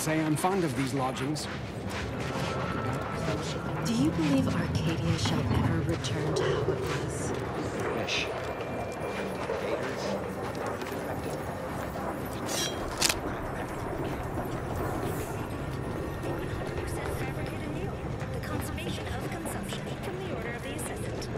say I'm fond of these lodgings. Do you believe Arcadia shall ever return to how it was? Fish. The consummation of consumption from the order of the assistant.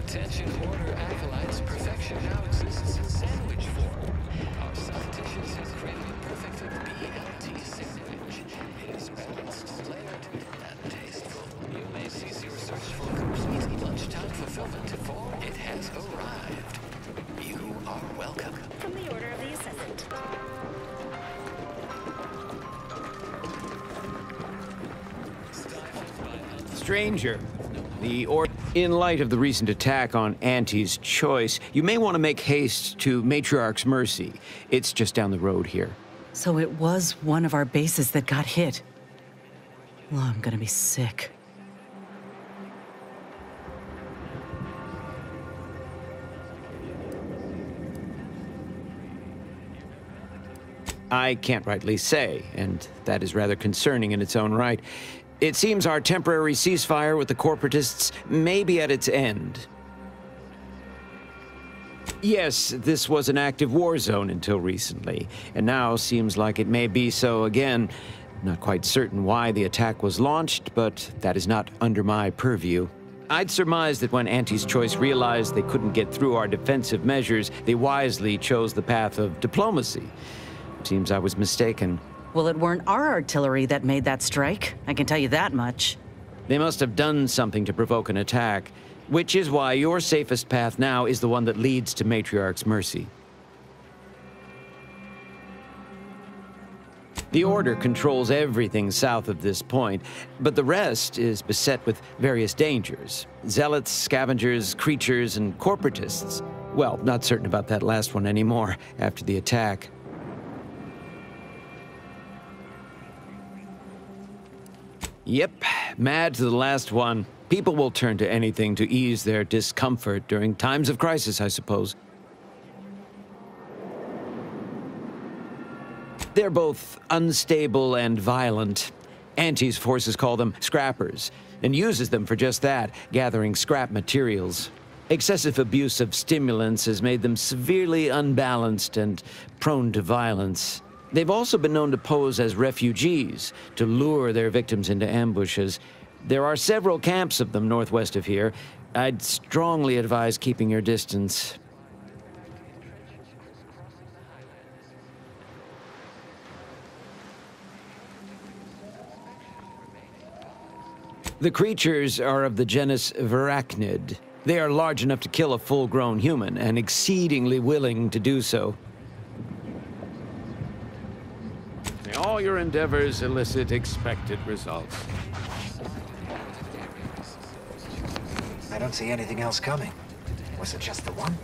Attention order acolytes, perfection now exists in sandwich form. Our scientists have created a perfect BLT sandwich. It is balanced, layered, and tasteful. You may cease your search for complete lunchtime fulfillment, for it has arrived. You are welcome. From the order of the assistant. Stranger, in light of the recent attack on Auntie's Choice, you may want to make haste to Matriarch's Mercy. It's just down the road here. So it was one of our bases that got hit. Well, I'm gonna be sick. I can't rightly say, and that is rather concerning in its own right. It seems our temporary ceasefire with the corporatists may be at its end. Yes, this was an active war zone until recently, and now seems like it may be so again. Not quite certain why the attack was launched, but that is not under my purview. I'd surmise that when Auntie's Choice realized they couldn't get through our defensive measures, they wisely chose the path of diplomacy. Seems I was mistaken. Well, it weren't our artillery that made that strike. I can tell you that much. They must have done something to provoke an attack, which is why your safest path now is the one that leads to Matriarch's Mercy. The Order controls everything south of this point, but the rest is beset with various dangers. Zealots, scavengers, creatures, and corporatists. Well, not certain about that last one anymore after the attack. Yep, mad to the last one. People will turn to anything to ease their discomfort during times of crisis, I suppose. They're both unstable and violent. Auntie's forces call them scrappers, and uses them for just that, gathering scrap materials. Excessive abuse of stimulants has made them severely unbalanced and prone to violence. They've also been known to pose as refugees, to lure their victims into ambushes. There are several camps of them northwest of here. I'd strongly advise keeping your distance. The creatures are of the genus Virachnid. They are large enough to kill a full-grown human, and exceedingly willing to do so. May all your endeavors elicit expected results. I don't see anything else coming. Was it just the one?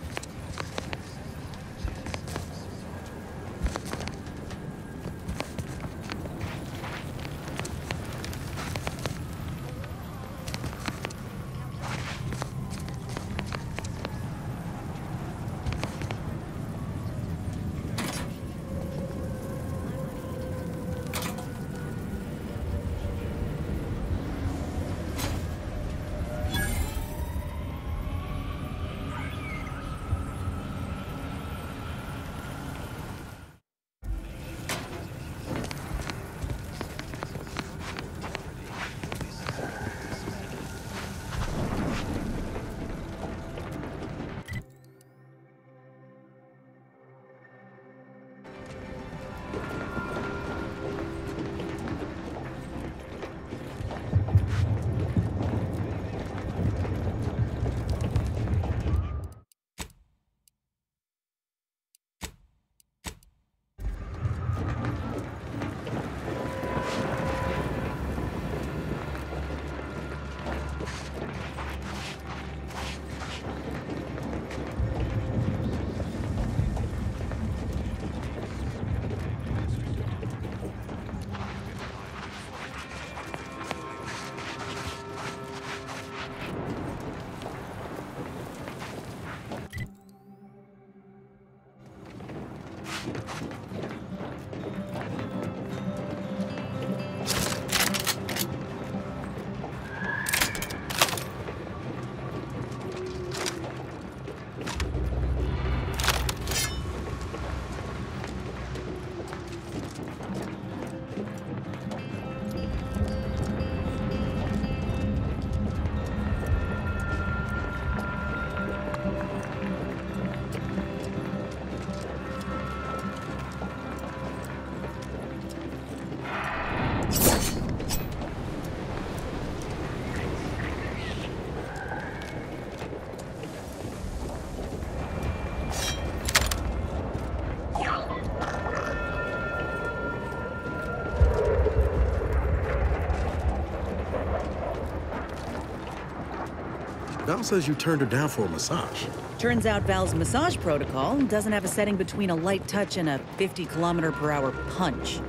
Val says you turned her down for a massage. Turns out Val's massage protocol doesn't have a setting between a light touch and a 50-kilometer-per-hour punch.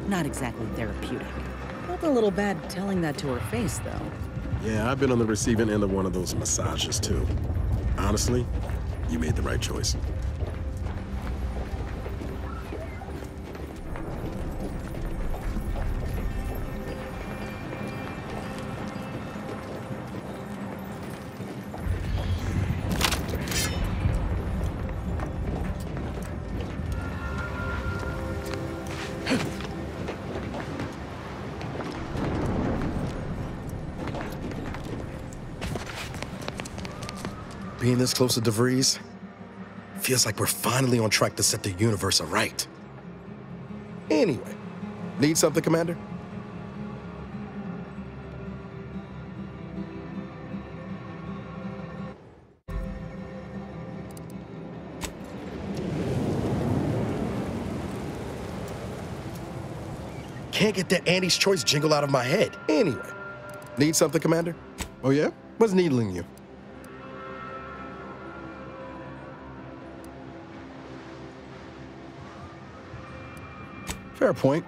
Not exactly therapeutic. Felt a little bad telling that to her face, though. Yeah, I've been on the receiving end of one of those massages, too. Honestly, you made the right choice. Being this close to DeVries, feels like we're finally on track to set the universe aright. Anyway, need something, Commander? Can't get that Andy's Choice jingle out of my head. Anyway, need something, Commander? Oh yeah? What's needling you? Fair point.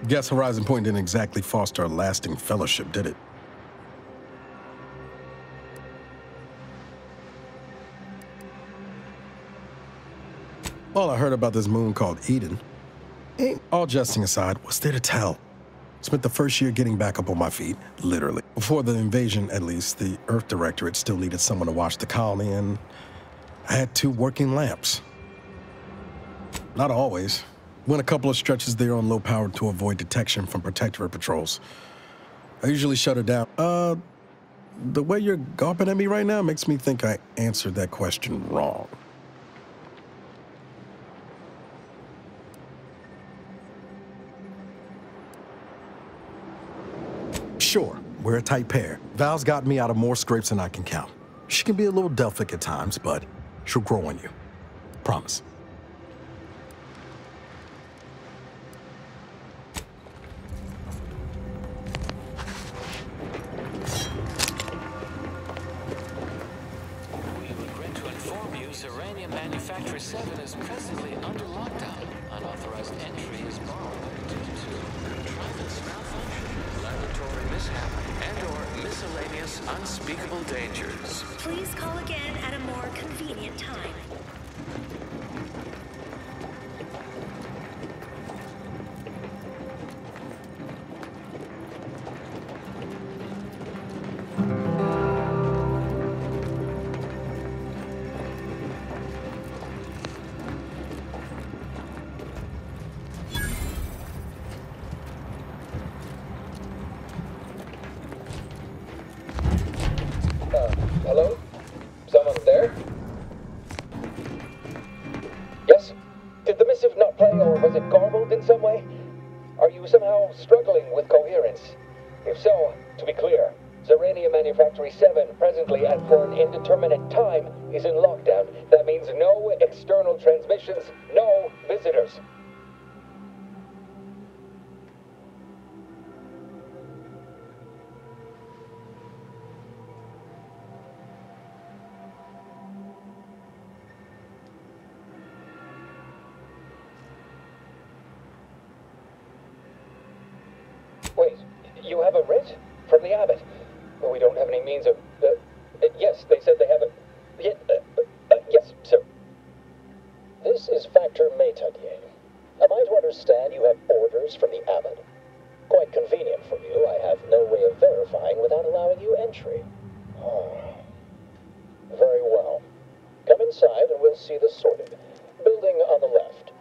Guess Horizon Point didn't exactly foster a lasting fellowship, did it? All I heard about this moon called Eden. All jesting aside, what's there to tell? Spent the first year getting back up on my feet, literally. Before the invasion, at least, the Earth Directorate still needed someone to watch the colony, and I had 2 working lamps. Not always. Went a couple of stretches there on low power to avoid detection from Protectorate patrols. I usually shut her down. The way you're gawping at me right now makes me think I answered that question wrong. Sure, we're a tight pair. Val's got me out of more scrapes than I can count. She can be a little Delphic at times, but she'll grow on you. Promise. Ziraниevую is presently under lockdown. Unauthorized entry is barred due to contrivance malfunction, laboratory mishap, and/or miscellaneous unspeakable dangers. Please call again at a more convenient time. Hello? Someone there? Yes? Did the missive not play, or was it garbled in some way? Are you somehow struggling with coherence? If so, to be clear, Ziranievую 7 presently and for an indeterminate time is in lockdown. That means no external transmissions, no visitors. Wait, you have a writ? From the abbot? Well, we don't have any means of... yes, they said they have a... yes, sir. This is Factory RTX3080ti. Am I to understand you have orders from the abbot? Quite convenient for you. I have no way of verifying without allowing you entry. Oh. Very well. Come inside and we'll see the sorted. Building on the left.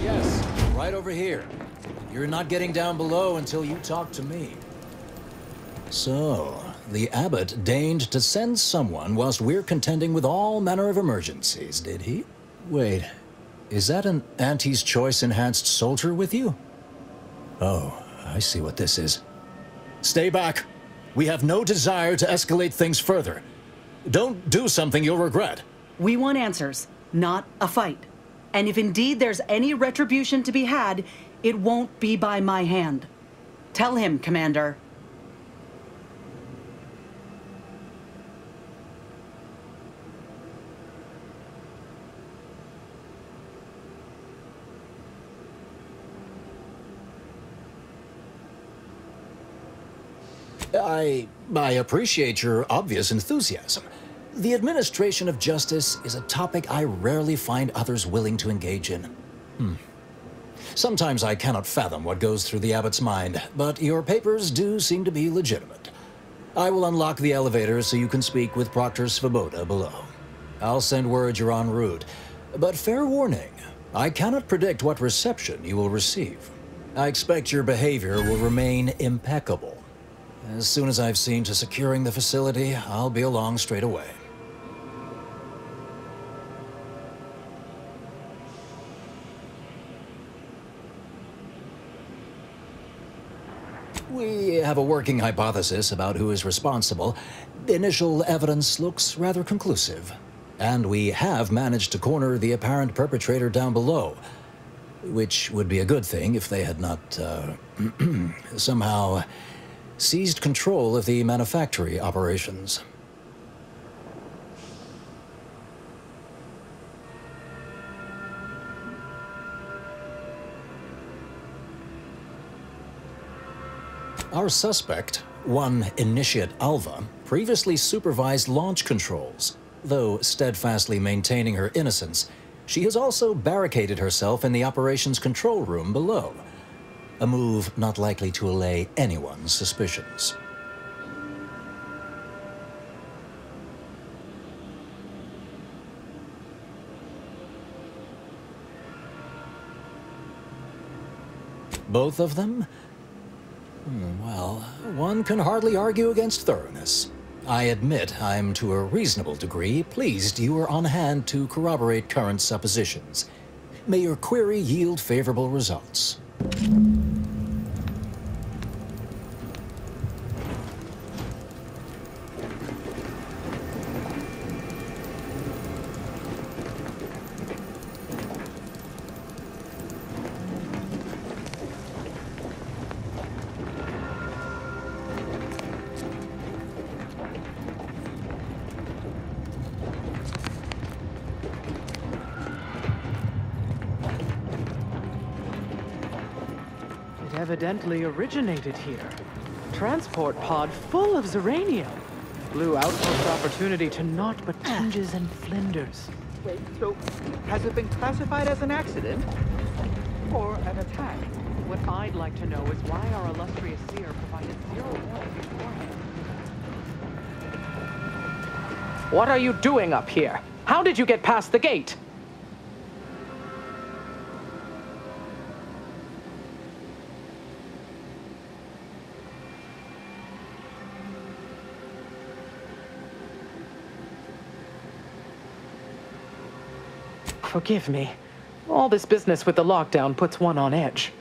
Yes, right over here. You're not getting down below until you talk to me. So, the abbot deigned to send someone whilst we're contending with all manner of emergencies, did he? Wait, is that an Auntie's Choice enhanced soldier with you? Oh, I see what this is. Stay back. We have no desire to escalate things further. Don't do something you'll regret. We want answers, not a fight. And if indeed there's any retribution to be had, it won't be by my hand. Tell him, Commander. I appreciate your obvious enthusiasm. The administration of justice is a topic I rarely find others willing to engage in. Sometimes I cannot fathom what goes through the abbot's mind, but your papers do seem to be legitimate. I will unlock the elevator so you can speak with Proctor Svoboda below. I'll send word you're en route, but fair warning, I cannot predict what reception you will receive. I expect your behavior will remain impeccable. As soon as I've seen to securing the facility, I'll be along straight away. We have a working hypothesis about who is responsible. The initial evidence looks rather conclusive. And we have managed to corner the apparent perpetrator down below, which would be a good thing if they had not, somehow seized control of the manufactory operations. Our suspect, one Initiate Alva, previously supervised launch controls. Though steadfastly maintaining her innocence, she has also barricaded herself in the operations control room below. A move not likely to allay anyone's suspicions. Both of them? Well, one can hardly argue against thoroughness. I admit I'm to a reasonable degree pleased you are on hand to corroborate current suppositions. May your query yield favorable results. Evidently originated here. Transport pod full of Ziranium. Blew outpost opportunity to naught but tinges and flinders. Wait, so has it been classified as an accident? Or an attack? What I'd like to know is why our illustrious seer provided zero warning beforehand. What are you doing up here? How did you get past the gate? Forgive me. All this business with the lockdown puts one on edge.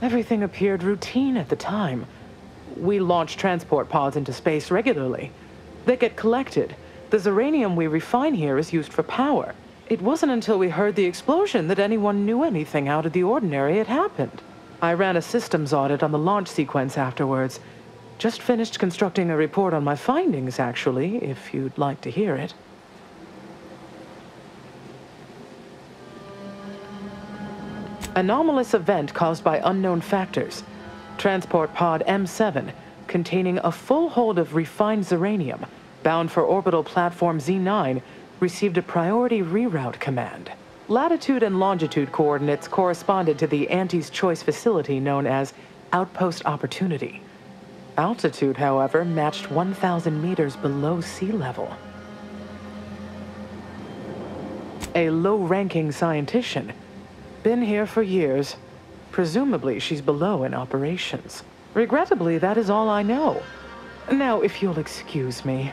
Everything appeared routine at the time. We launch transport pods into space regularly. They get collected. The Ziranium we refine here is used for power. It wasn't until we heard the explosion that anyone knew anything out of the ordinary had happened. I ran a systems audit on the launch sequence afterwards. Just finished constructing a report on my findings, actually, if you'd like to hear it. Anomalous event caused by unknown factors. Transport pod M7, containing a full hold of refined Ziranium, bound for orbital platform Z9, received a priority reroute command. Latitude and longitude coordinates corresponded to the Anti's Choice facility known as Outpost Opportunity. Altitude, however, matched 1,000 meters below sea level. A low-ranking scientician. Been here for years. Presumably, she's below in operations. Regrettably, that is all I know. Now, if you'll excuse me.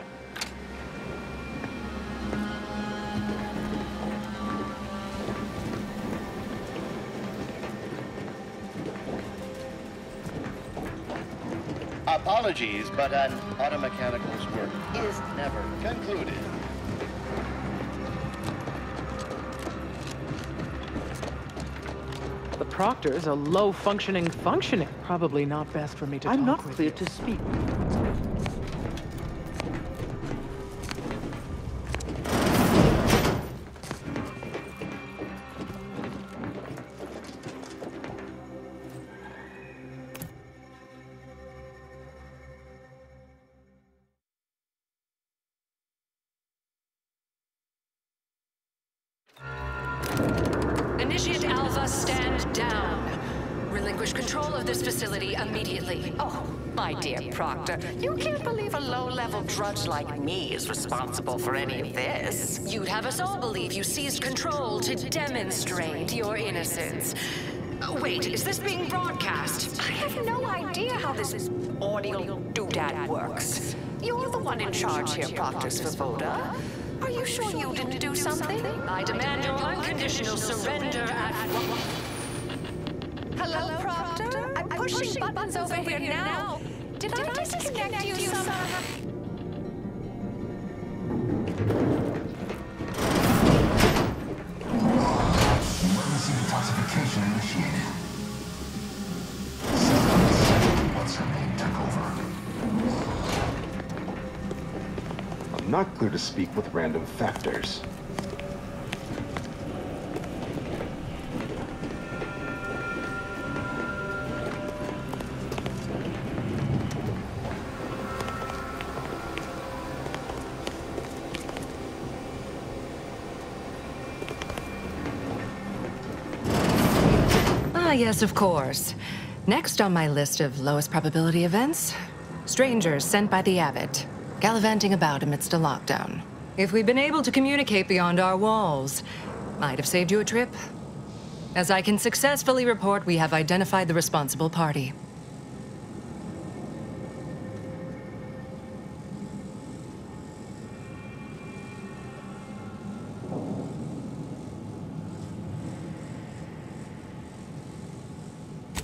Apologies, but an automechanical's work is never concluded. The Proctor's a low-functioning. Probably not best for me to talk with you. I'm not clear to speak. Initiate Alpha, stand down. Relinquish control of this facility immediately. Oh, my dear Proctor, you can't believe a low-level drudge like me is responsible for any of this. You'd have us all believe you seized control to demonstrate your innocence. Wait, is this being broadcast? I have no idea how this audio doodad works. You're the one in charge here, Proctor Svoboda. Are you sure you didn't do something? I demand your unconditional surrender at... Hello, Proctor? I'm pushing buttons over here now. Did I disconnect you somehow? Emergency detoxification initiated. What's her name took over. I'm not clear to speak with random factors. Ah, yes, of course. Next on my list of lowest probability events, strangers sent by the Abbot, gallivanting about amidst a lockdown. If we'd been able to communicate beyond our walls, might have saved you a trip. As I can successfully report, we have identified the responsible party.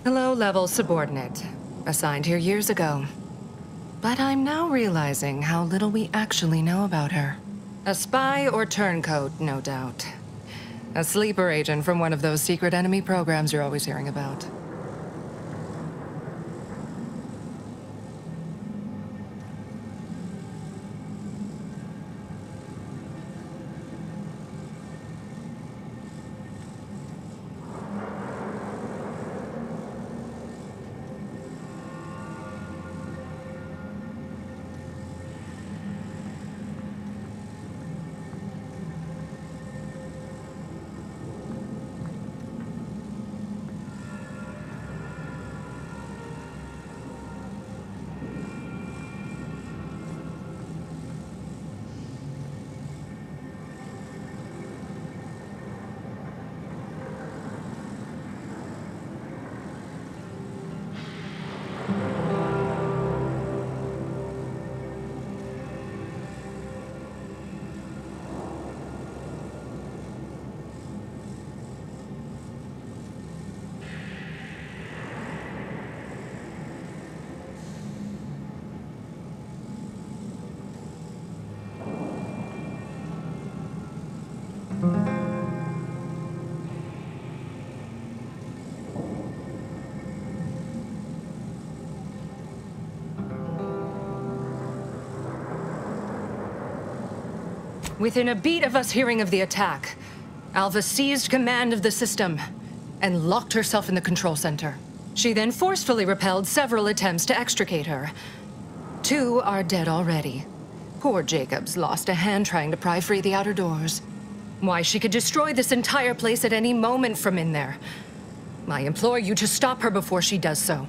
A low-level subordinate, assigned here years ago. But I'm now realizing how little we actually know about her. A spy or turncoat, no doubt. A sleeper agent from one of those secret enemy programs you're always hearing about. Within a beat of us hearing of the attack, Alva seized command of the system and locked herself in the control center. She then forcefully repelled several attempts to extricate her. 2 are dead already. Poor Jacobs lost a hand trying to pry free the outer doors. Why, she could destroy this entire place at any moment from in there. I implore you to stop her before she does so.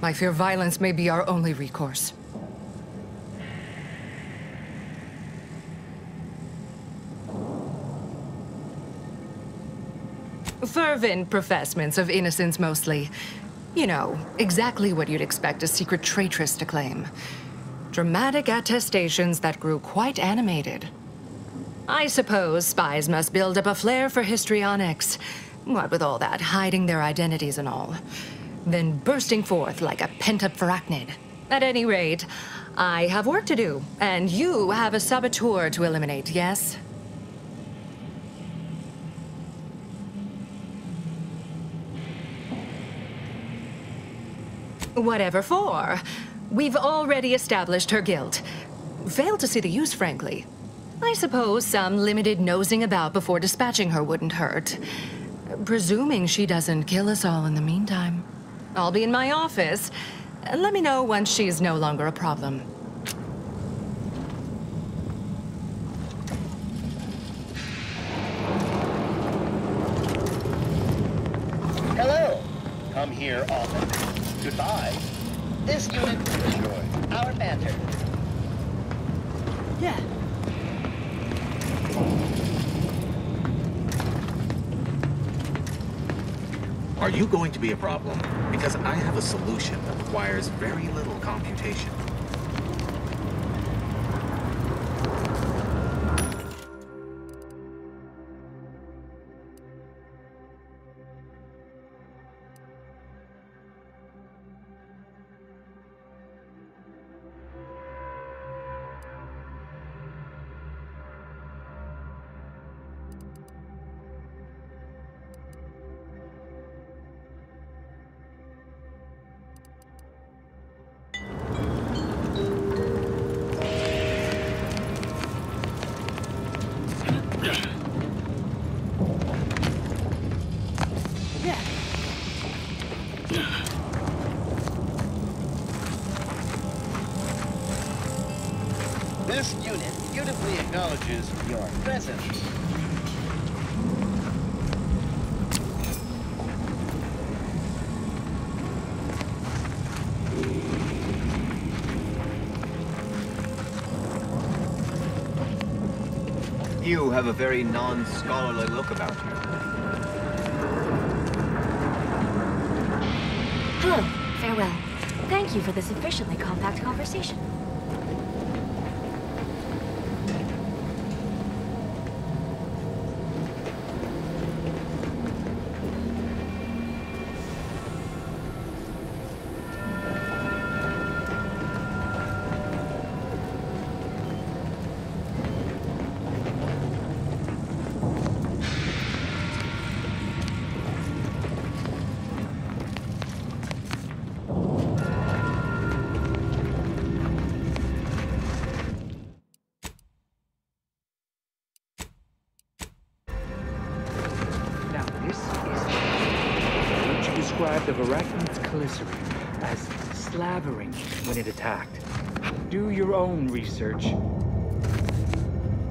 I fear violence may be our only recourse. Fervent professements of innocence, mostly. You know, exactly what you'd expect a secret traitress to claim. Dramatic attestations that grew quite animated. I suppose spies must build up a flair for histrionics, what with all that hiding their identities and all. Then bursting forth like a pent-up arachnid. At any rate, I have work to do, and you have a saboteur to eliminate, yes? Whatever for. We've already established her guilt. Failed to see the use, frankly. I suppose some limited nosing about before dispatching her wouldn't hurt. Presuming she doesn't kill us all in the meantime. I'll be in my office. Let me know once she's no longer a problem. Hello. Come here often. Goodbye. This unit will enjoy our banter. Yeah. Are you going to be a problem? Because I have a solution that requires very little computation. This unit beautifully acknowledges your presence. You have a very non-scholarly look about you. Hello. Farewell. Thank you for this efficiently compact conversation. Of Arachnid's glycerin as slavering when it attacked. Do your own research.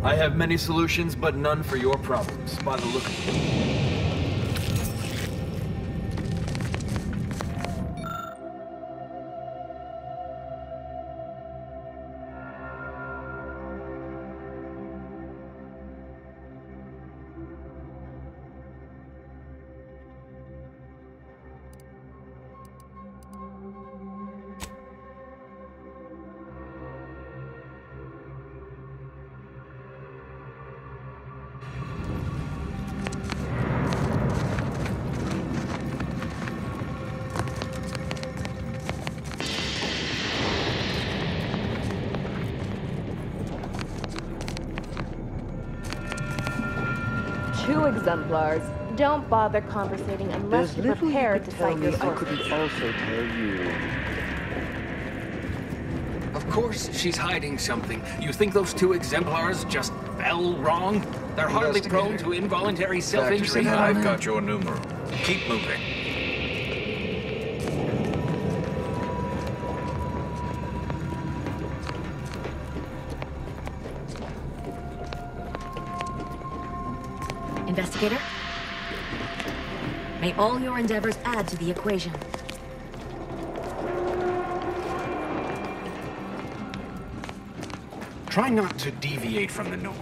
I have many solutions, but none for your problems, by the look of it. Exemplars. Don't bother conversating unless you're prepared to cite your sources. I couldn't also tell you. Of course she's hiding something. You think those two exemplars just fell wrong? They're hardly prone to involuntary self-injury. I've got your numeral. Keep moving. Investigator? May all your endeavors add to the equation. Try not to deviate from the norm.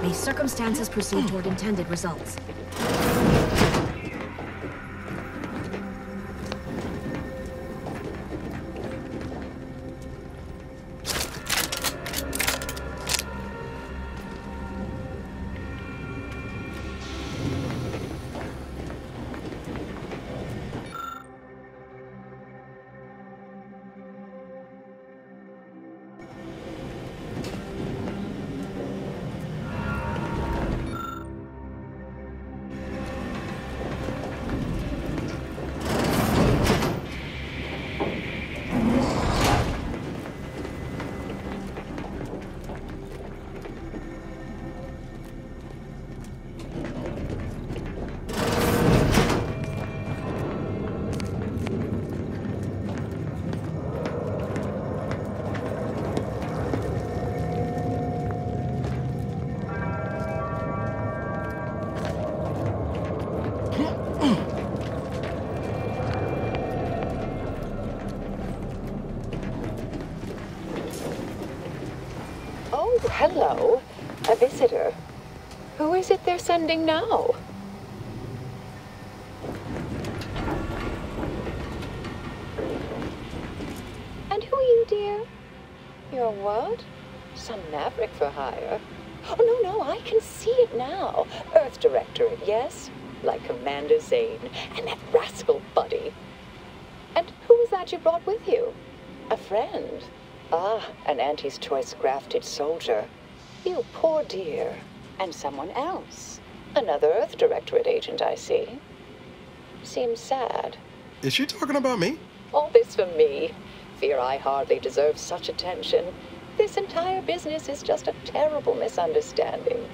May circumstances proceed toward intended results. Hello, a visitor. Who is it they're sending now? And who are you, dear? You're what? Some maverick for hire? Oh, no, I can see it now. Earth Directorate, yes? Like Commander Zane and that rascal Buddy. And who is that you brought with you? A friend? Ah, an Auntie's Choice grafted soldier. You poor dear. And someone else. Another Earth Directorate agent, I see. Seems sad. Is she talking about me? All this for me. Fear I hardly deserve such attention. This entire business is just a terrible misunderstanding.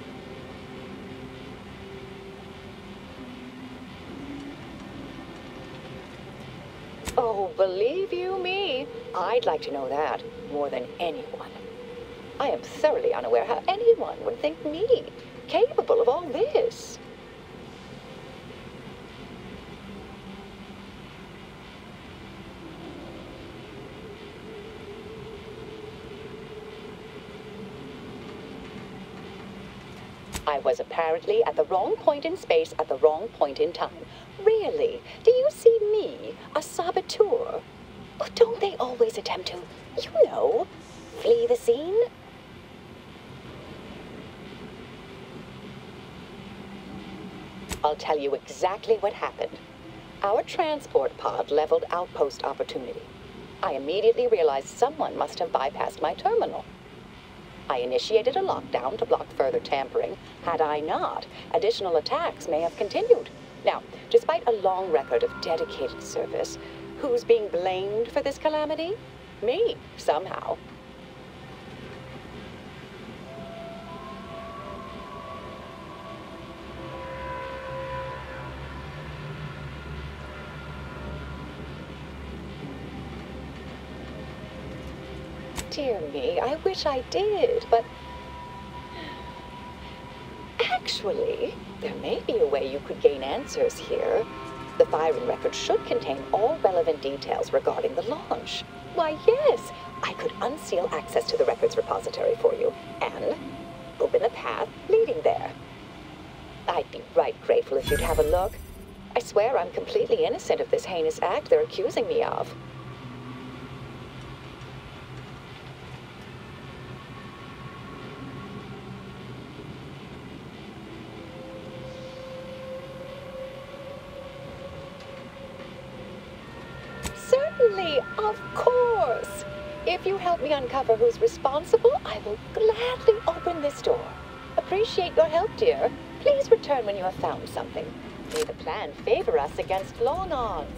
Oh, believe you me, I'd like to know that more than anyone. I am thoroughly unaware how anyone would think me capable of all this. I was apparently at the wrong point in space at the wrong point in time. Really? Do you see me, a saboteur? Oh, don't they always attempt to, you know, flee the scene? I'll tell you exactly what happened. Our transport pod leveled outpost opportunity. I immediately realized someone must have bypassed my terminal. I initiated a lockdown to block further tampering. Had I not, additional attacks may have continued. Now, despite a long record of dedicated service, who's being blamed for this calamity? Me, somehow. Dear me, I wish I did, but... Actually, there may be a way you could gain answers here. The firing record should contain all relevant details regarding the launch. Why, yes, I could unseal access to the records repository for you, and open the path leading there. I'd be right grateful if you'd have a look. I swear I'm completely innocent of this heinous act they're accusing me of. Certainly, of course. If you help me uncover who's responsible, I will gladly open this door. Appreciate your help, dear. Please return when you have found something. May the plan favor us against long odds.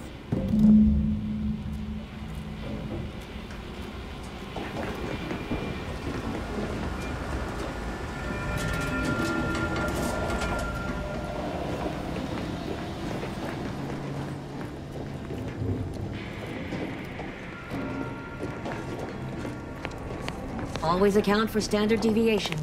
Always account for standard deviation.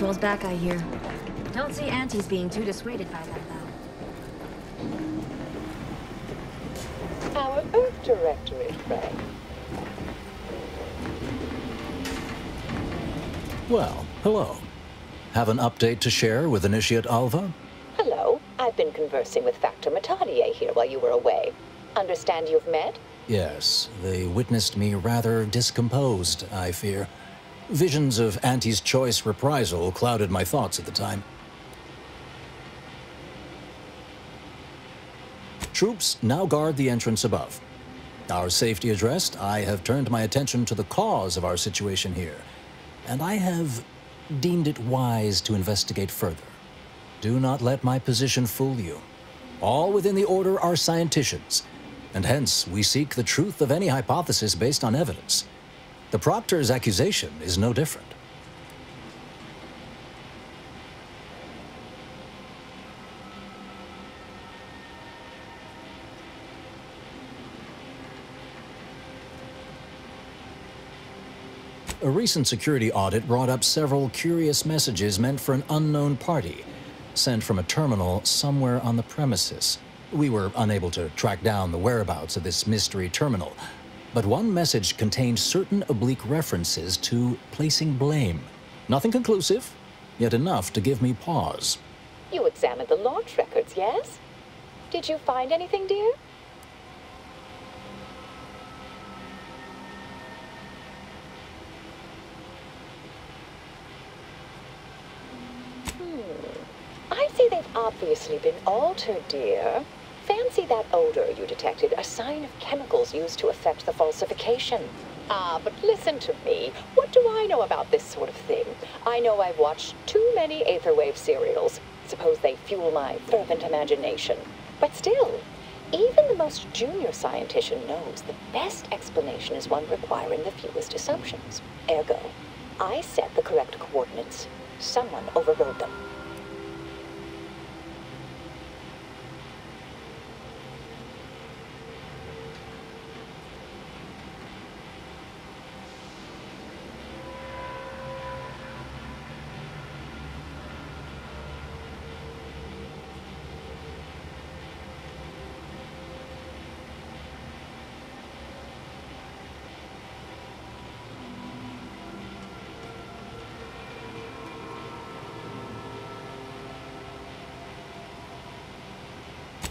Patrol's back, I hear. Don't see Auntie's being too dissuaded by that, though. Our Earth Directorate, Frank. Well, hello. Have an update to share with Initiate Alva? Hello. I've been conversing with Factor Matadier here while you were away. Understand you've met? Yes, they witnessed me rather discomposed, I fear. Visions of Auntie's choice reprisal clouded my thoughts at the time. Troops now guard the entrance above. Our safety addressed, I have turned my attention to the cause of our situation here, and I have deemed it wise to investigate further. Do not let my position fool you. All within the Order are scienticians, and hence we seek the truth of any hypothesis based on evidence. The Proctor's accusation is no different. A recent security audit brought up several curious messages meant for an unknown party, sent from a terminal somewhere on the premises. We were unable to track down the whereabouts of this mystery terminal, but one message contained certain oblique references to placing blame. Nothing conclusive, yet enough to give me pause. You examined the launch records, yes? Did you find anything, dear? I'd say they've obviously been altered, dear. Fancy that odor you detected, a sign of chemicals used to affect the falsification. Ah, but listen to me. What do I know about this sort of thing? I know I've watched too many Aetherwave serials. Suppose they fuel my fervent imagination. But still, even the most junior scientist knows the best explanation is one requiring the fewest assumptions. Ergo, I set the correct coordinates. Someone overrode them.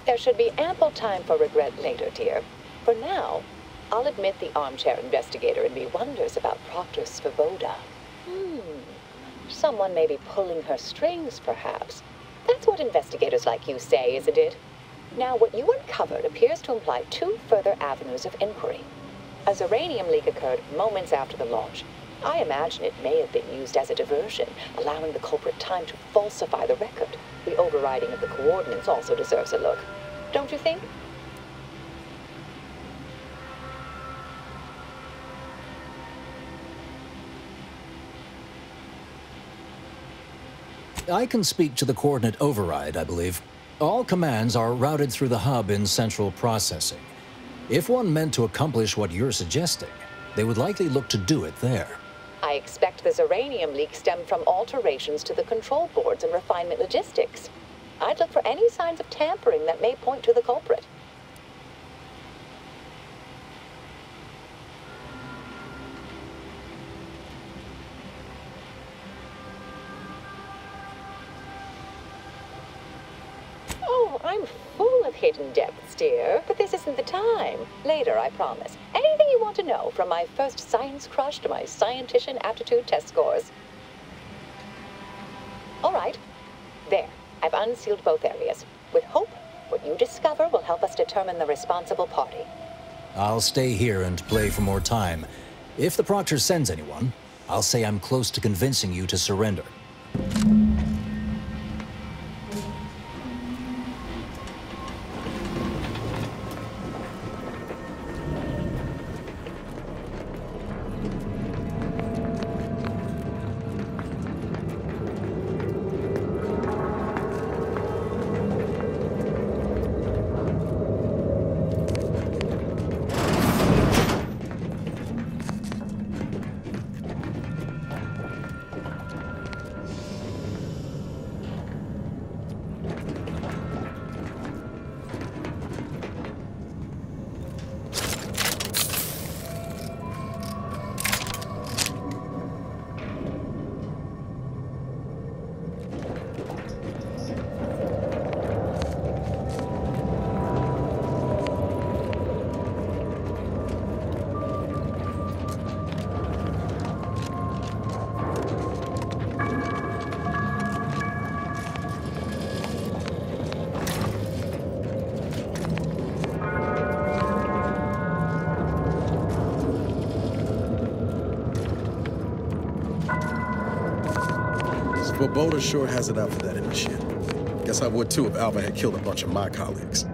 There should be ample time for regret later, dear. For now, I'll admit the armchair investigator in me wonders about Proctor Svoboda. Someone may be pulling her strings, perhaps. That's what investigators like you say, isn't it? Now, what you uncovered appears to imply two further avenues of inquiry. A Ziranium leak occurred moments after the launch. I imagine it may have been used as a diversion, allowing the culprit time to falsify the record. The overriding of the coordinates also deserves a look. Don't you think? I can speak to the coordinate override, I believe. All commands are routed through the hub in central processing. If one meant to accomplish what you're suggesting, they would likely look to do it there. I expect the Ziranium leak stemmed from alterations to the control boards and refinement logistics. I'd look for any signs of tampering that may point to the culprit. Oh, I'm full of hidden depths, dear, but this isn't the time. Later, I promise. Anything you want to know, from my first science crush to my scientician aptitude test scores. All right. There. I've unsealed both areas. With hope, what you discover will help us determine the responsible party. I'll stay here and play for more time. If the Proctor sends anyone, I'll say I'm close to convincing you to surrender. Svoboda sure has it out for that initiate. Guess I would too if Alva had killed a bunch of my colleagues.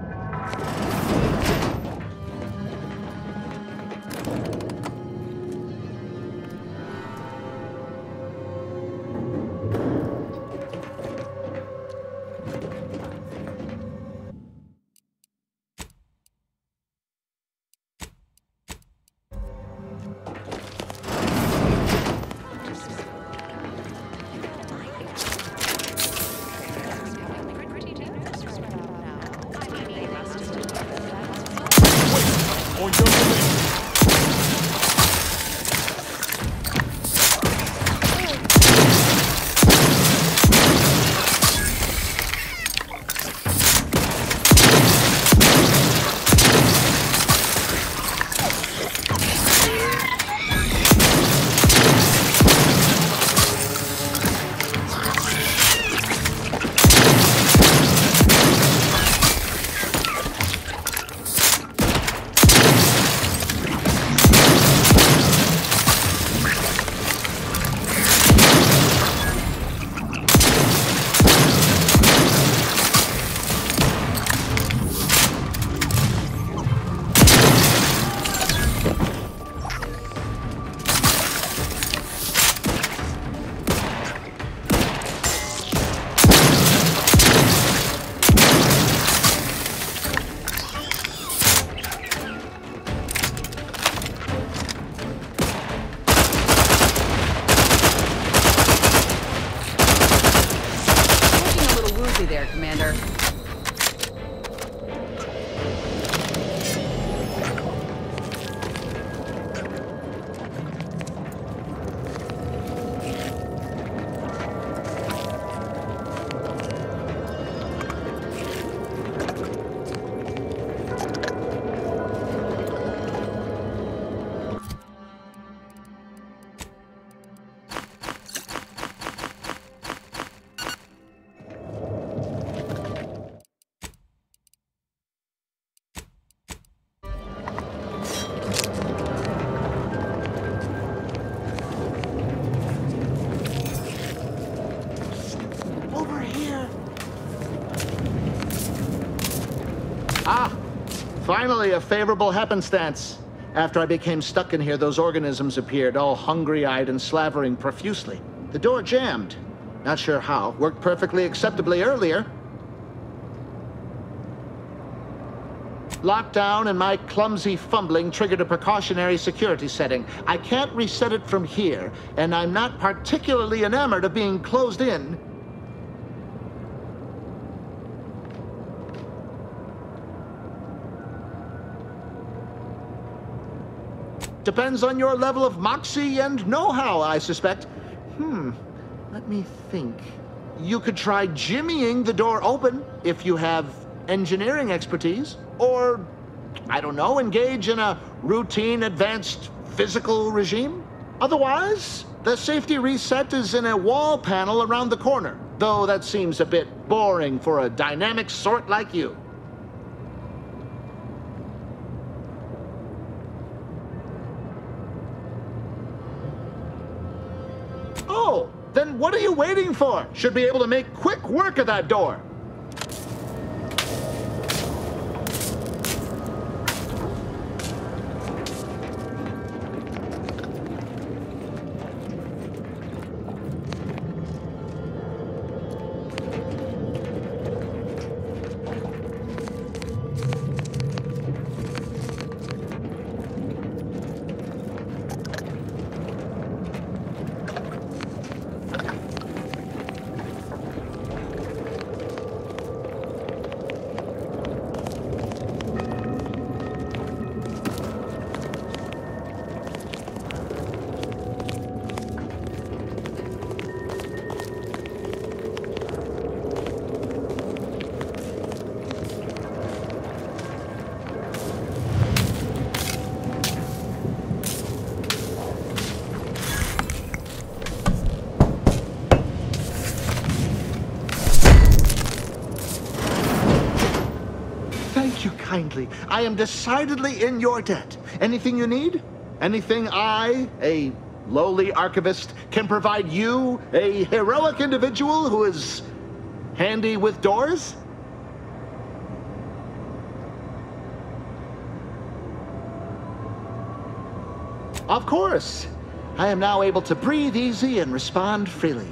Finally, a favorable happenstance. After I became stuck in here, those organisms appeared, all hungry-eyed and slavering profusely. The door jammed. Not sure how. Worked perfectly acceptably earlier. Lockdown and my clumsy fumbling triggered a precautionary security setting. I can't reset it from here, and I'm not particularly enamored of being closed in. Depends on your level of moxie and know-how, I suspect. Let me think. You could try jimmying the door open if you have engineering expertise. Or, I don't know, engage in a routine advanced physical regime. Otherwise, the safety reset is in a wall panel around the corner, though that seems a bit boring for a dynamic sort like you. Oh, then what are you waiting for? Should be able to make quick work of that door. Kindly. I am decidedly in your debt. Anything you need? Anything I, a lowly archivist, can provide you, a heroic individual who is handy with doors? Of course. I am now able to breathe easy and respond freely.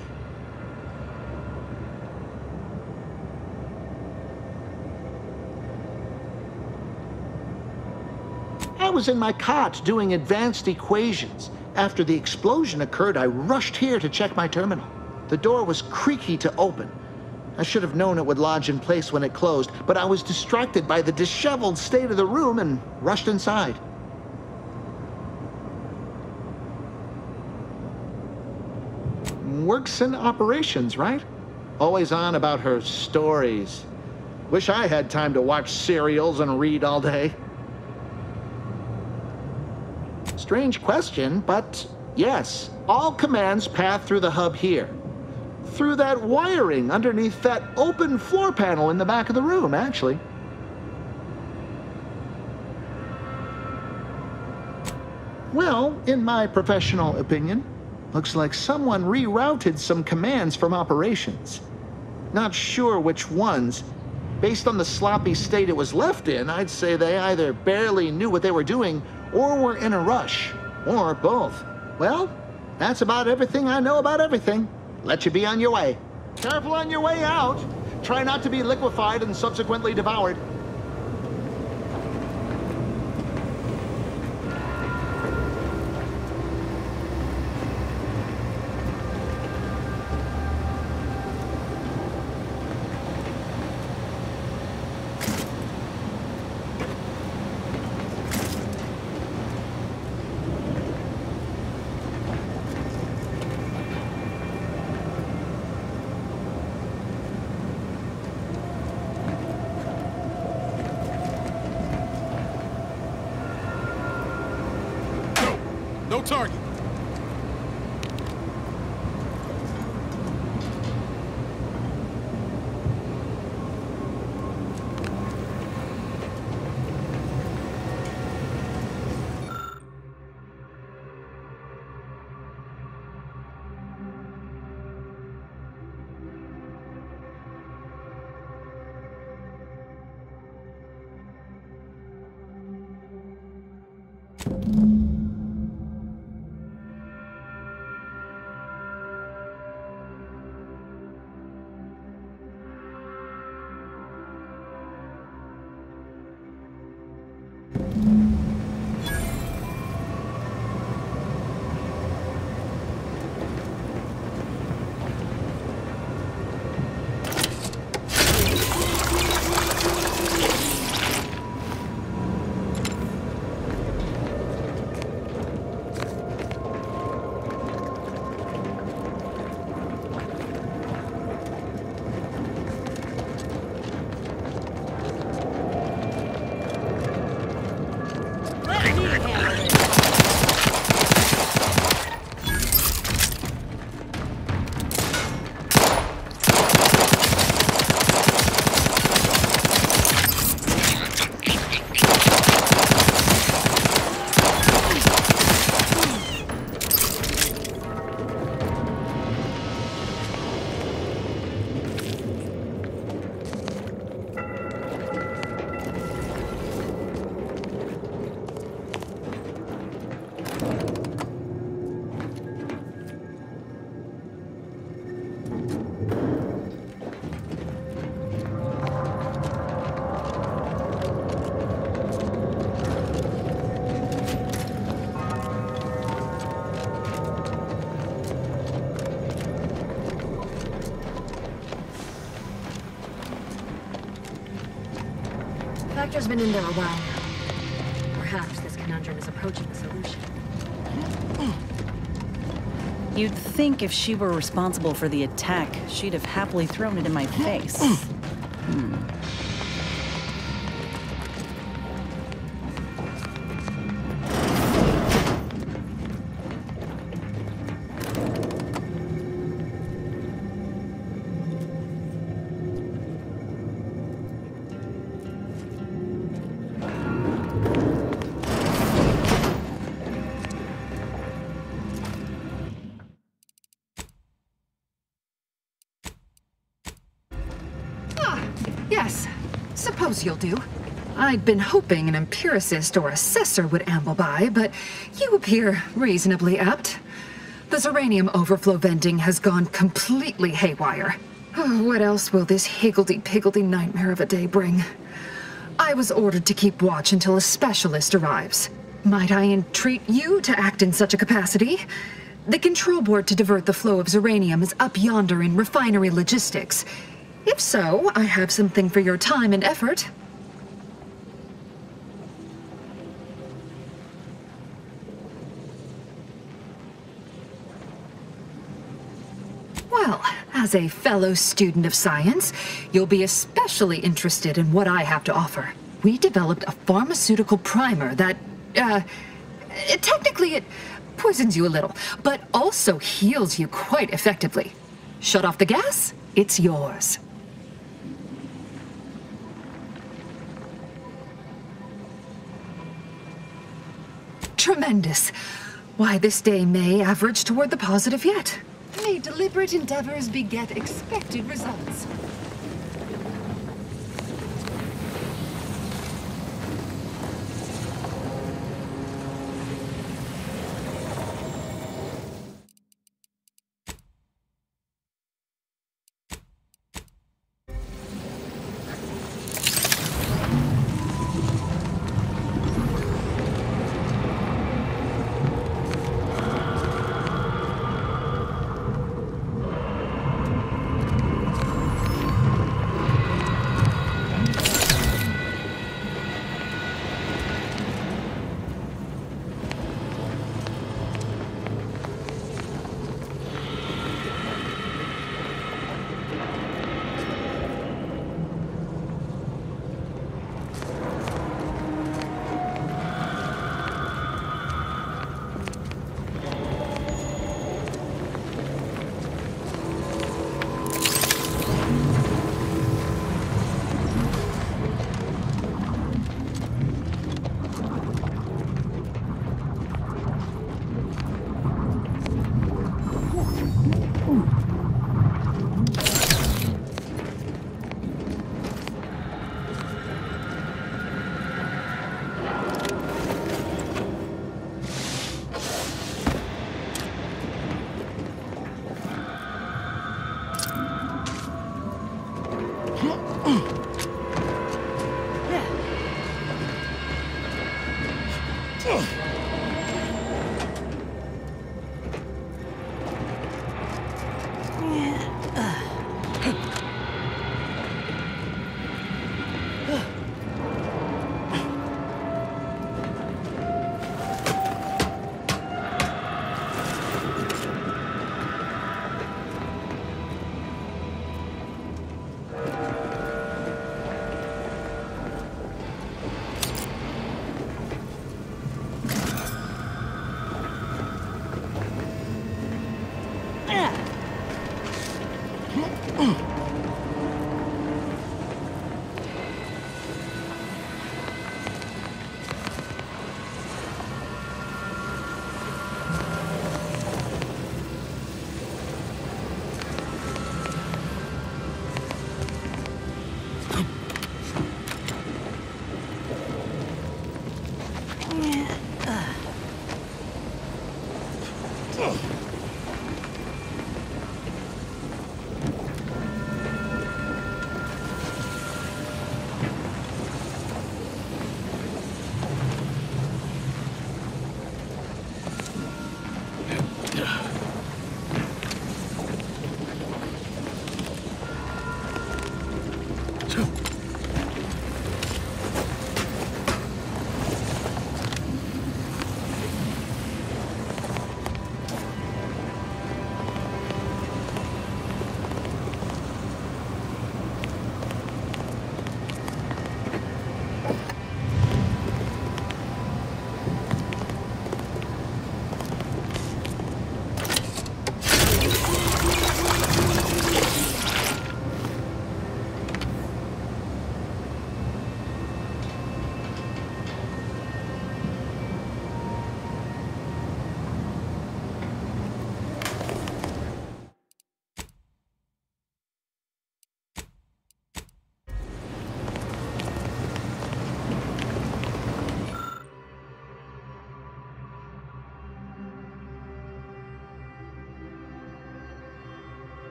I was in my cot doing advanced equations. After the explosion occurred, I rushed here to check my terminal. The door was creaky to open. I should have known it would lodge in place when it closed, but I was distracted by the disheveled state of the room and rushed inside. Works in operations, right? Always on about her stories. Wish I had time to watch serials and read all day. Strange question, but yes, all commands pass through the hub here. Through that wiring underneath that open floor panel in the back of the room, actually. Well, in my professional opinion, looks like someone rerouted some commands from operations. Not sure which ones. Based on the sloppy state it was left in, I'd say they either barely knew what they were doing or were in a rush, or both. Well, that's about everything I know about everything. Let you be on your way. Careful on your way out. Try not to be liquefied and subsequently devoured. No target. Vector's been in there a while now. Perhaps this conundrum is approaching a solution. You'd think if she were responsible for the attack, she'd have happily thrown it in my face. Yes, suppose you'll do. I'd been hoping an empiricist or assessor would amble by, but you appear reasonably apt. The Ziranium overflow venting has gone completely haywire. Oh, what else will this higgledy-piggledy nightmare of a day bring? I was ordered to keep watch until a specialist arrives. Might I entreat you to act in such a capacity? The control board to divert the flow of Ziranium is up yonder in refinery logistics. If so, I have something for your time and effort. Well, as a fellow student of science, you'll be especially interested in what I have to offer. We developed a pharmaceutical primer that, technically it poisons you a little, but also heals you quite effectively. Shut off the gas, it's yours. Tremendous. Why, this day may average toward the positive yet. May deliberate endeavors beget expected results.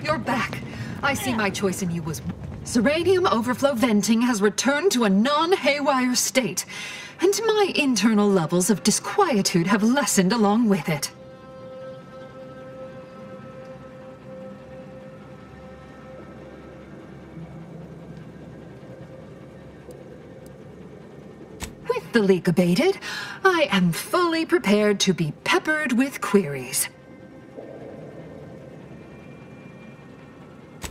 You're back. I see my choice in you was... Ziranium overflow venting has returned to a non-haywire state, and my internal levels of disquietude have lessened along with it. With the leak abated, I am fully prepared to be peppered with queries.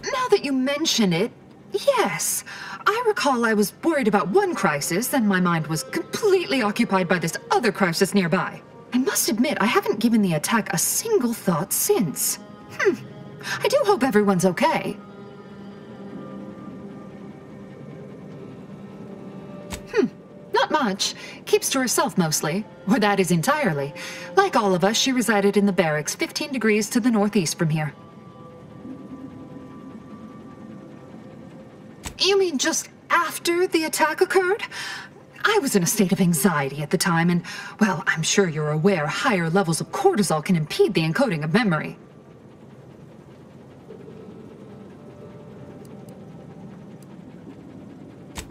Now that you mention it, yes. I recall I was worried about one crisis, and my mind was completely occupied by this other crisis nearby. I must admit, I haven't given the attack a single thought since. I do hope everyone's okay. Not much. Keeps to herself mostly. Or that is entirely. Like all of us, she resided in the barracks 15 degrees to the northeast from here. You mean just after the attack occurred? I was in a state of anxiety at the time, and, well, I'm sure you're aware higher levels of cortisol can impede the encoding of memory.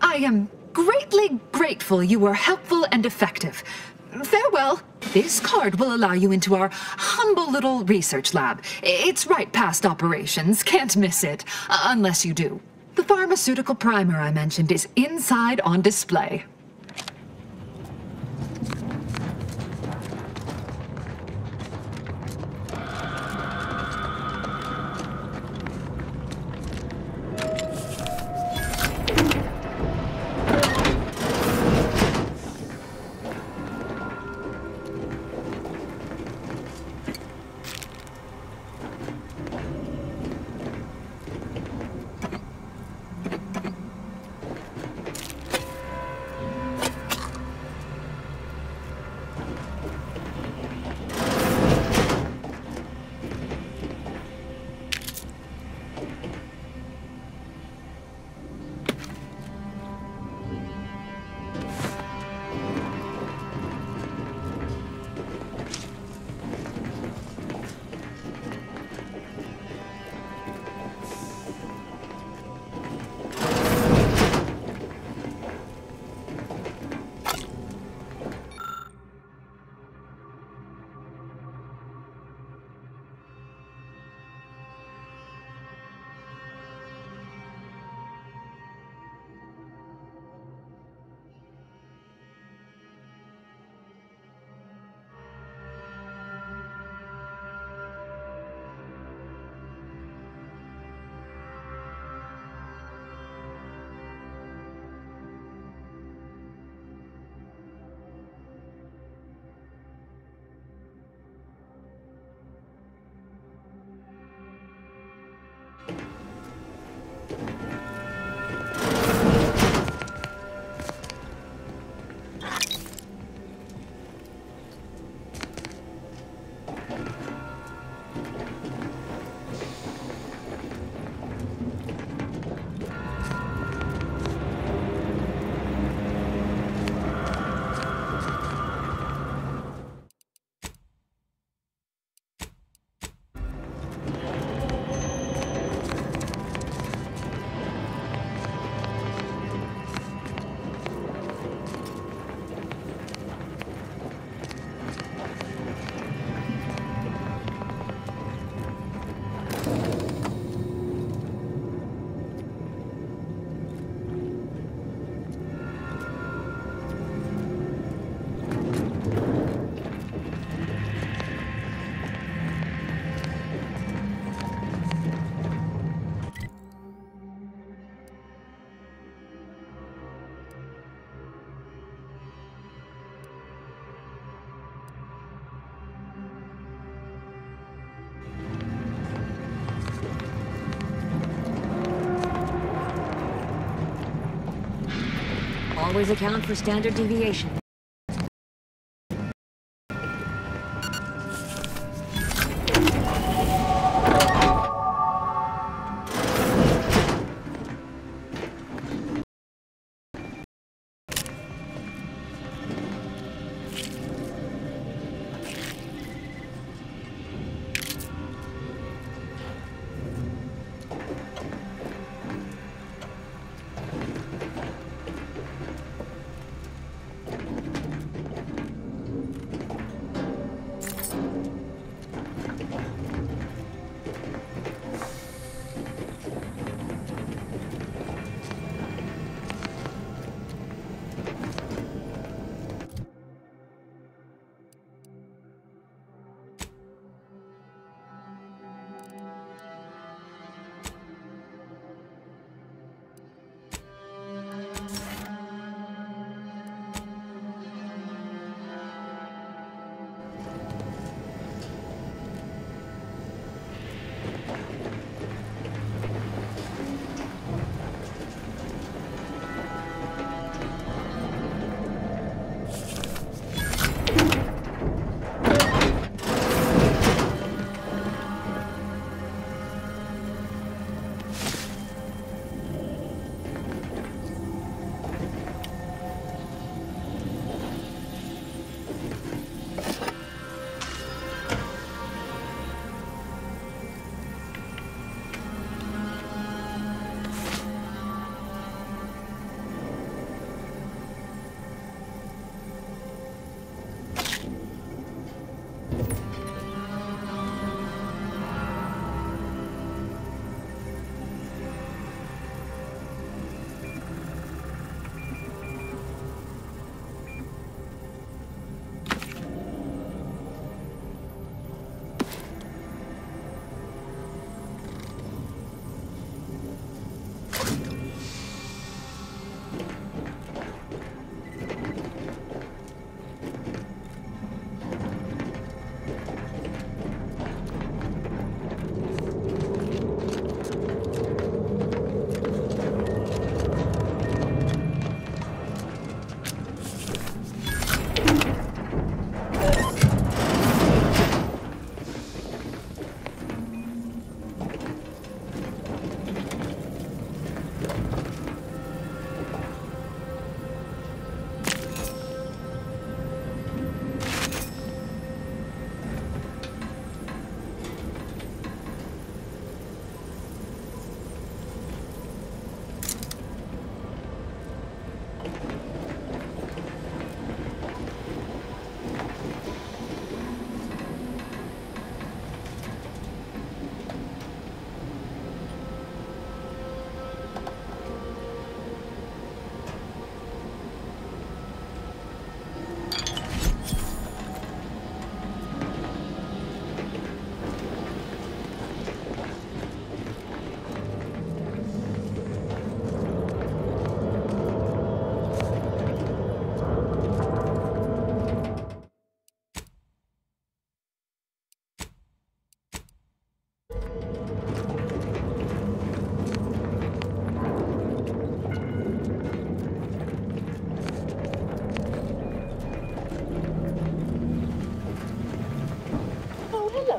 I am greatly grateful you were helpful and effective. Farewell. This card will allow you into our humble little research lab. It's right past operations. Can't miss it. Unless you do. The pharmaceutical primer I mentioned is inside on display. Always account for standard deviation.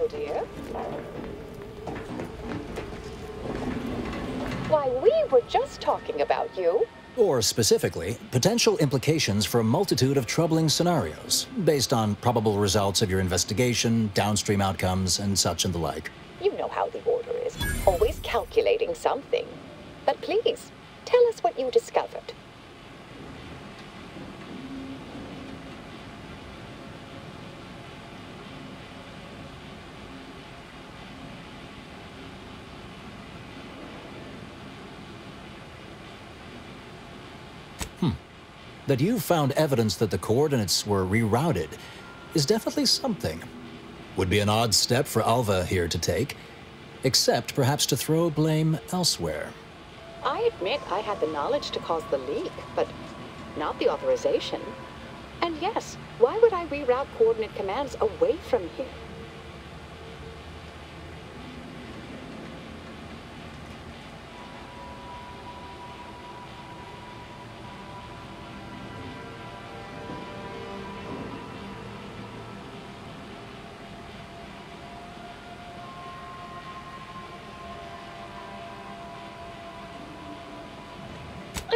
Dear. Why, we were just talking about you. Or specifically, potential implications for a multitude of troubling scenarios, based on probable results of your investigation, downstream outcomes, and such and the like. You know how the Order is, always calculating something. But please, tell us what you discovered. That you found evidence that the coordinates were rerouted is definitely something. Would be an odd step for Alva here to take, except perhaps to throw blame elsewhere. I admit I had the knowledge to cause the leak, but not the authorization. And yes, why would I reroute coordinate commands away from here?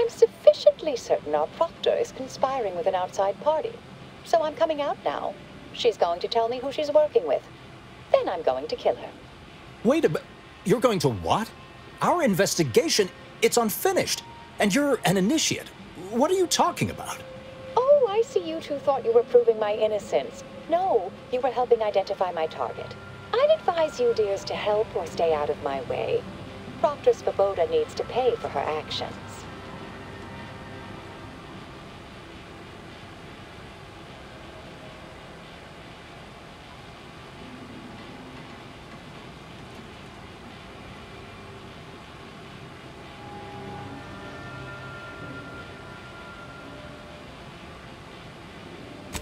I'm sufficiently certain our proctor is conspiring with an outside party. So I'm coming out now. She's going to tell me who she's working with. Then I'm going to kill her. Wait a minute. You're going to what? Our investigation, it's unfinished. And you're an initiate. What are you talking about? Oh, I see you two thought you were proving my innocence. No, you were helping identify my target. I'd advise you, dears, to help or stay out of my way. Proctor Svoboda needs to pay for her actions.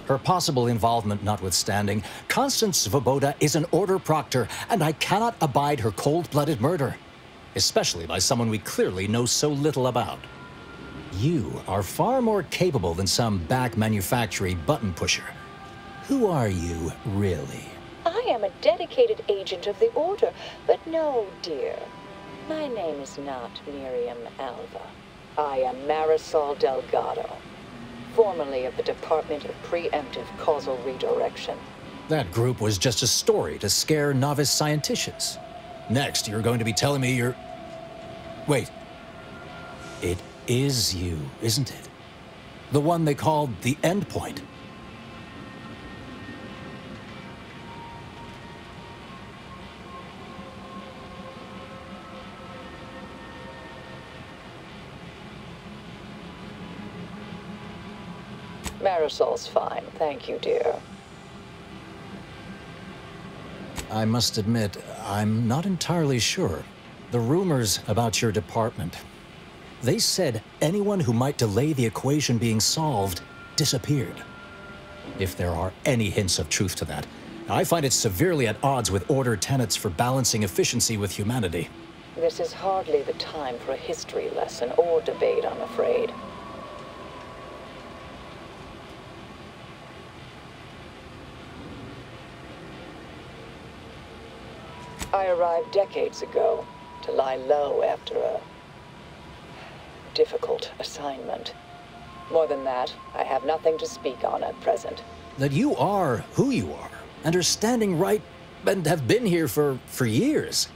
Her possible involvement notwithstanding, Constance Svoboda is an order proctor, and I cannot abide her cold-blooded murder. Especially by someone we clearly know so little about. You are far more capable than some back manufacturing button pusher. Who are you, really? I am a dedicated agent of the Order, but no, dear. My name is not Miriam Alva. I am Marisol Delgado, formerly of the Department of Preemptive Causal Redirection. That group was just a story to scare novice scienticians. Next, you're going to be telling me you're... Wait. It is you, isn't it? The one they called the Endpoint. Marisol's fine, thank you, dear. I must admit, I'm not entirely sure. The rumors about your department. They said anyone who might delay the equation being solved disappeared. If there are any hints of truth to that, I find it severely at odds with Order tenets for balancing efficiency with humanity. This is hardly the time for a history lesson or debate, I'm afraid. I arrived decades ago to lie low after a difficult assignment. More than that, I have nothing to speak on at present. That you are who you are, and are standing right, and have been here for years.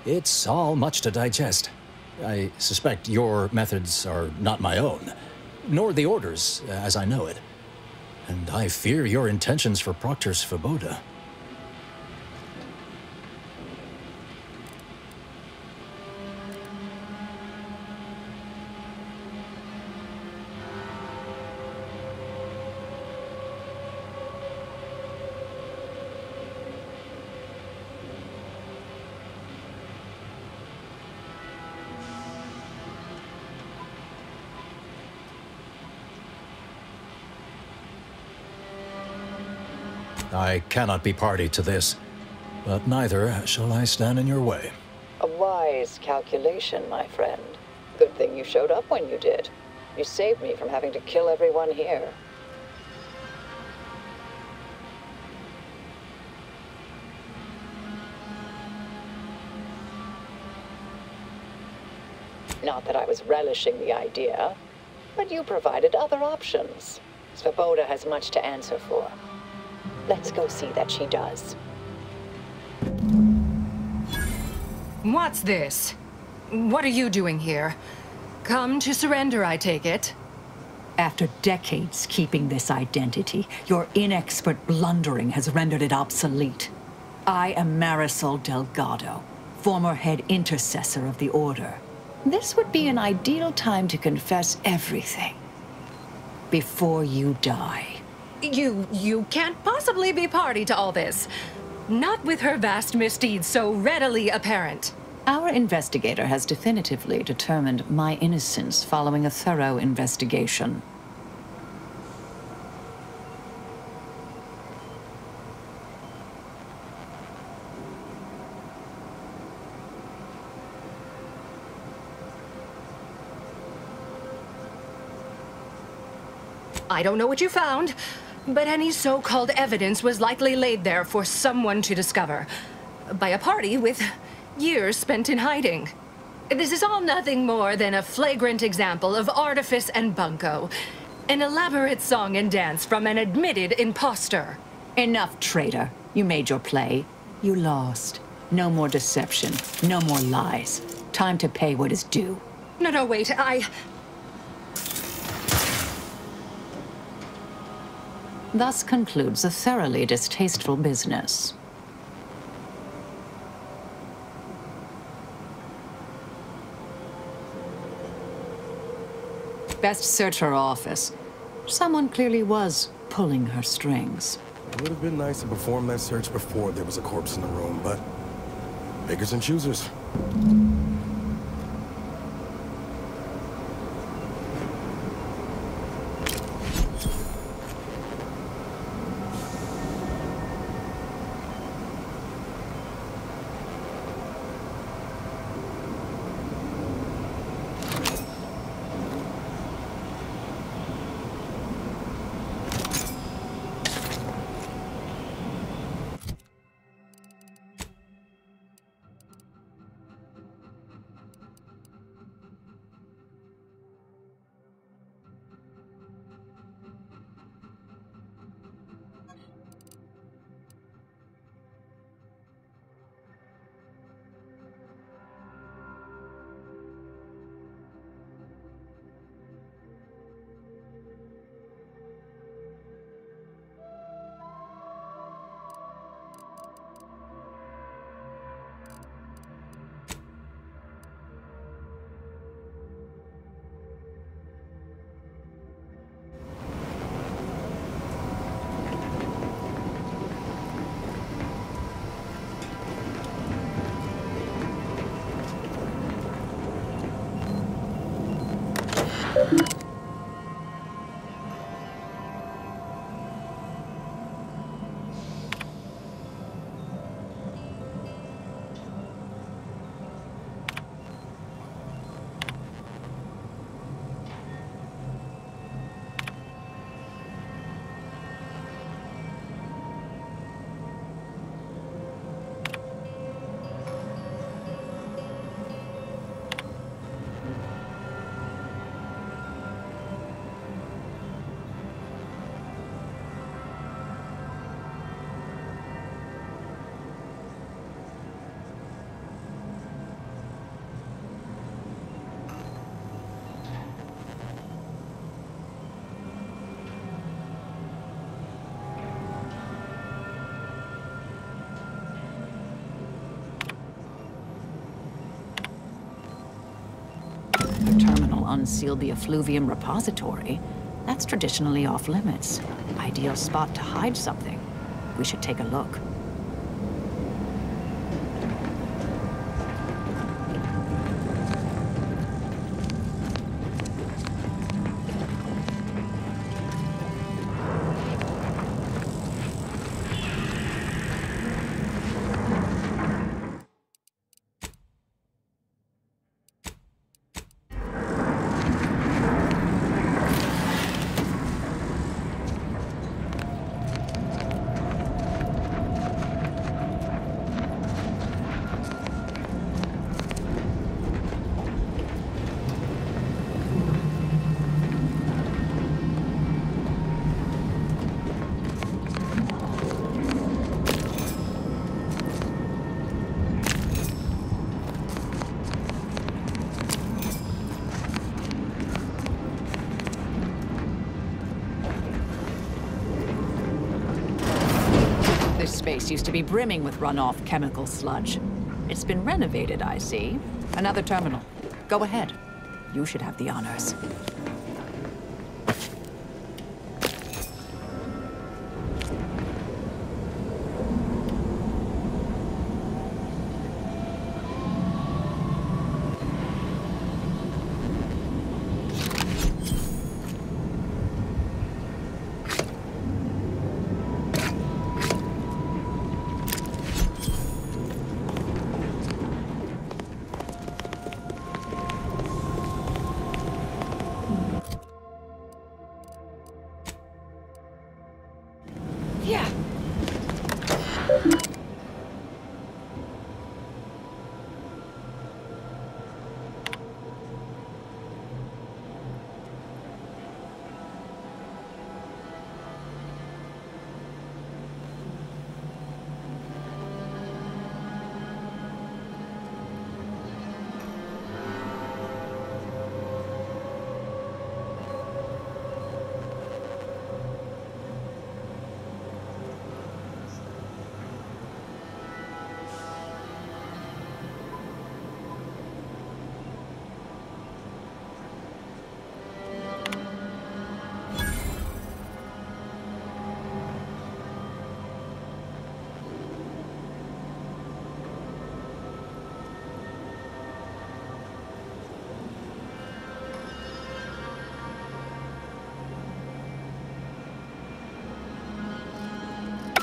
It's all much to digest. I suspect your methods are not my own, nor the Order's, as I know it. And I fear your intentions for Proctor Svoboda. I cannot be party to this, but neither shall I stand in your way. A wise calculation, my friend. Good thing you showed up when you did. You saved me from having to kill everyone here. Not that I was relishing the idea, but you provided other options. Svoboda has much to answer for. Let's go see that she does. What's this? What are you doing here? Come to surrender, I take it? After decades keeping this identity, your inexpert blundering has rendered it obsolete. I am Marisol Delgado, former head intercessor of the Order. This would be an ideal time to confess everything before you die. You can't possibly be party to all this. Not with her vast misdeeds so readily apparent. Our investigator has definitively determined my innocence following a thorough investigation. I don't know what you found, but any so-called evidence was likely laid there for someone to discover. By a party with years spent in hiding. This is all nothing more than a flagrant example of artifice and bunco. An elaborate song and dance from an admitted imposter. Enough, traitor. You made your play. You lost. No more deception. No more lies. Time to pay what is due. No, wait, Thus concludes a thoroughly distasteful business. Best search her office. Someone clearly was pulling her strings. It would have been nice to perform that search before there was a corpse in the room, but beggars and choosers. Unseal the effluvium repository. That's traditionally off limits. Ideal spot to hide something. We should take a look. Space used to be brimming with runoff chemical sludge. It's been renovated, I see. Another terminal. Go ahead. You should have the honors.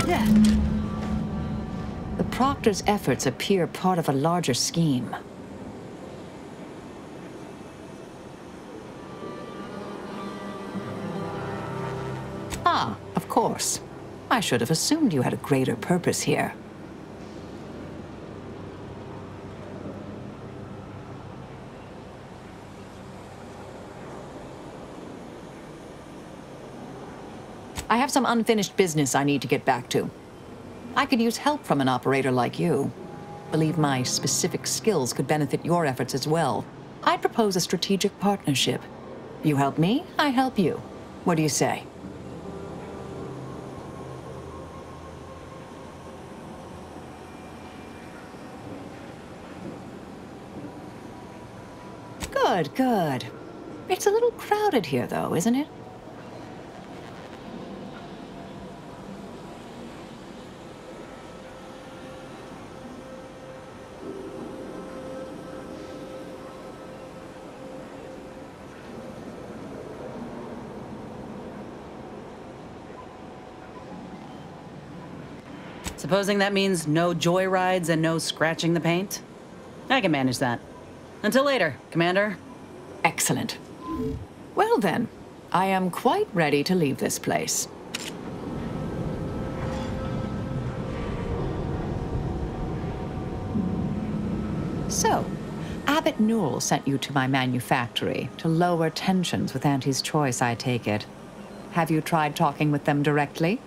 Yeah. The Proctor's efforts appear part of a larger scheme. Ah, of course. I should have assumed you had a greater purpose here. I have some unfinished business I need to get back to. I could use help from an operator like you. Believe my specific skills could benefit your efforts as well. I'd propose a strategic partnership. You help me, I help you. What do you say? Good, good. It's a little crowded here, though, isn't it? Supposing that means no joyrides and no scratching the paint? I can manage that. Until later, Commander. Excellent. Well then, I am quite ready to leave this place. So, Abbot Newell sent you to my manufactory to lower tensions with Auntie's Choice, I take it. Have you tried talking with them directly?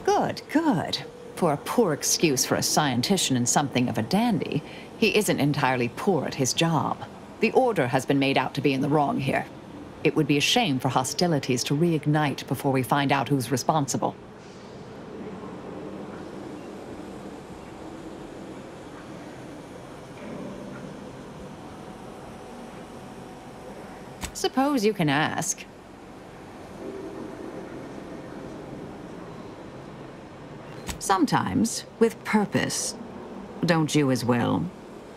Good, good. For a poor excuse for a scientician and something of a dandy, he isn't entirely poor at his job. The Order has been made out to be in the wrong here. It would be a shame for hostilities to reignite before we find out who's responsible. Suppose you can ask. Sometimes, with purpose. Don't you as well?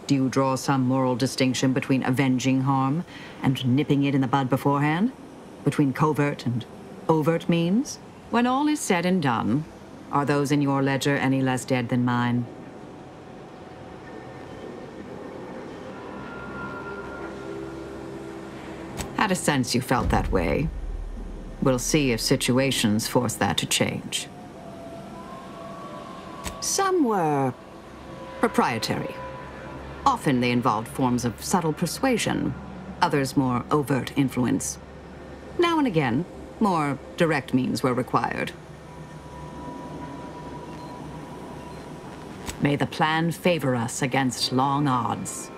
Do you draw some moral distinction between avenging harm and nipping it in the bud beforehand? Between covert and overt means? When all is said and done, are those in your ledger any less dead than mine? Had a sense you felt that way. We'll see if situations force that to change. Some were proprietary. Often they involved forms of subtle persuasion, others more overt influence. Now and again, more direct means were required. May the plan favor us against long odds.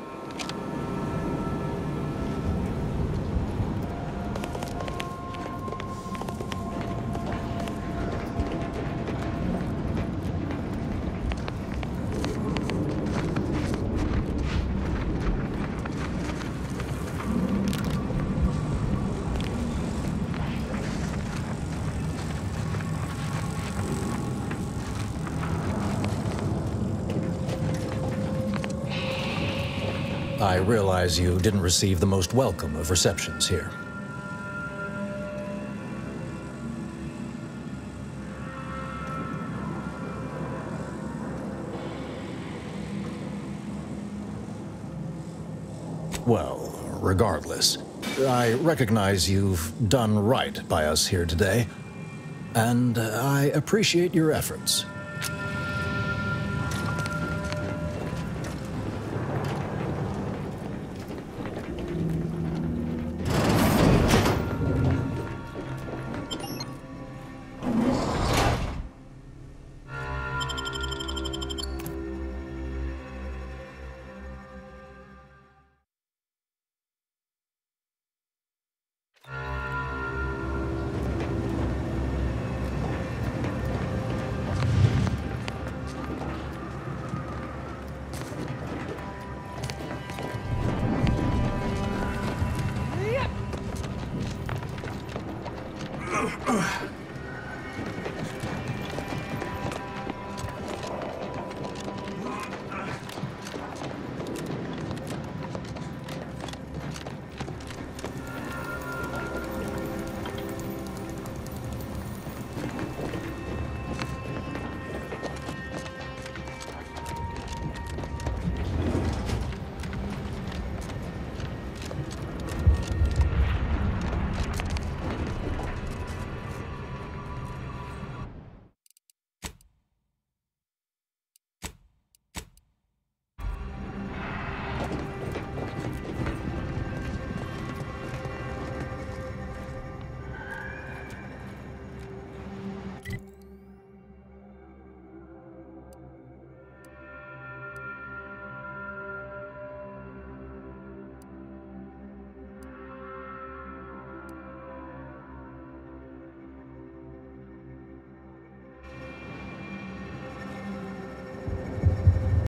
I realize you didn't receive the most welcome of receptions here. Well, regardless, I recognize you've done right by us here today, and I appreciate your efforts.